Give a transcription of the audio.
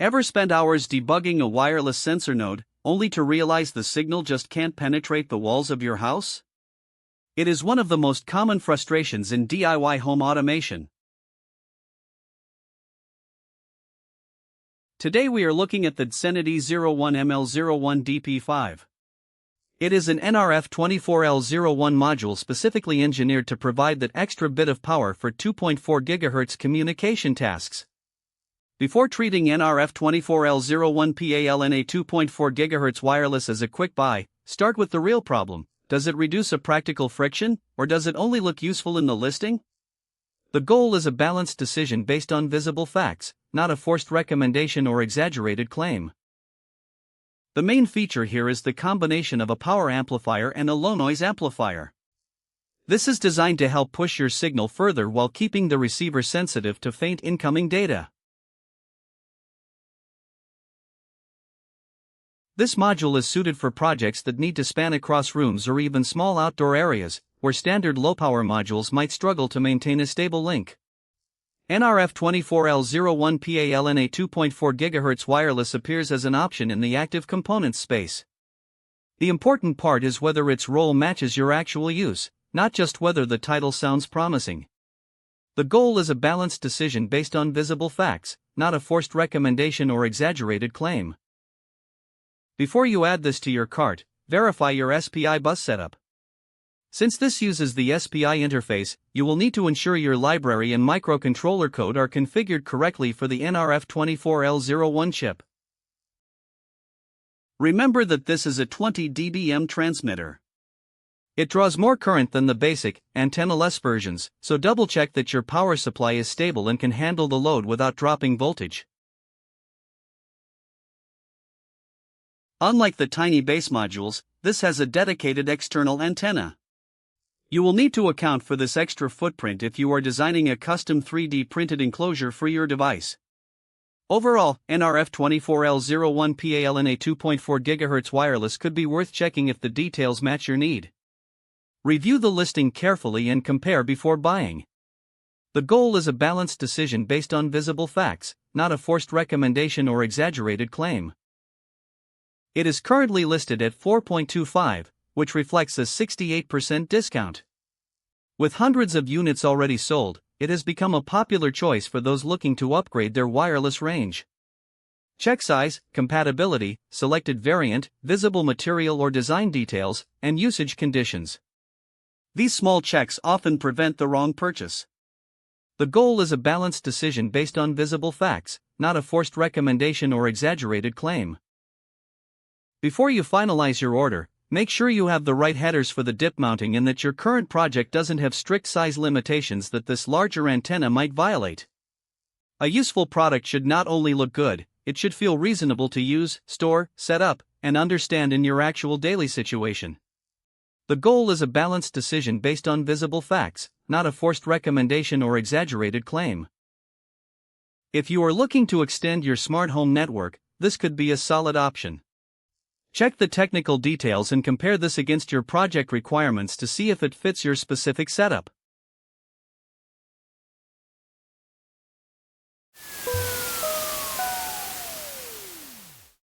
Ever spent hours debugging a wireless sensor node, only to realize the signal just can't penetrate the walls of your house? It is one of the most common frustrations in DIY home automation. Today we are looking at the CDSENET E01-ML01DP5. It is an nRF24L01 module specifically engineered to provide that extra bit of power for 2.4 GHz communication tasks. Before treating nRF24L01PALNA 2.4 GHz wireless as a quick buy, start with the real problem. Does it reduce a practical friction, or does it only look useful in the listing? The goal is a balanced decision based on visible facts, not a forced recommendation or exaggerated claim. The main feature here is the combination of a power amplifier and a low-noise amplifier. This is designed to help push your signal further while keeping the receiver sensitive to faint incoming data. This module is suited for projects that need to span across rooms or even small outdoor areas, where standard low-power modules might struggle to maintain a stable link. nRF24L01PALNA 2.4 GHz wireless appears as an option in the active components space. The important part is whether its role matches your actual use, not just whether the title sounds promising. The goal is a balanced decision based on visible facts, not a forced recommendation or exaggerated claim. Before you add this to your cart, verify your SPI bus setup. Since this uses the SPI interface, you will need to ensure your library and microcontroller code are configured correctly for the nRF24L01 chip. Remember that this is a 20 dBm transmitter. It draws more current than the basic, antenna-less versions, so double-check that your power supply is stable and can handle the load without dropping voltage. Unlike the tiny base modules, this has a dedicated external antenna. You will need to account for this extra footprint if you are designing a custom 3D printed enclosure for your device. Overall, nRF24L01PALNA 2.4 GHz wireless could be worth checking if the details match your need. Review the listing carefully and compare before buying. The goal is a balanced decision based on visible facts, not a forced recommendation or exaggerated claim. It is currently listed at $4.25, which reflects a 68% discount. With hundreds of units already sold, it has become a popular choice for those looking to upgrade their wireless range. Check size, compatibility, selected variant, visible material or design details, and usage conditions. These small checks often prevent the wrong purchase. The goal is a balanced decision based on visible facts, not a forced recommendation or exaggerated claim. Before you finalize your order, make sure you have the right headers for the dip mounting and that your current project doesn't have strict size limitations that this larger antenna might violate. A useful product should not only look good, it should feel reasonable to use, store, set up, and understand in your actual daily situation. The goal is a balanced decision based on visible facts, not a forced recommendation or exaggerated claim. If you are looking to extend your smart home network, this could be a solid option. Check the technical details and compare this against your project requirements to see if it fits your specific setup.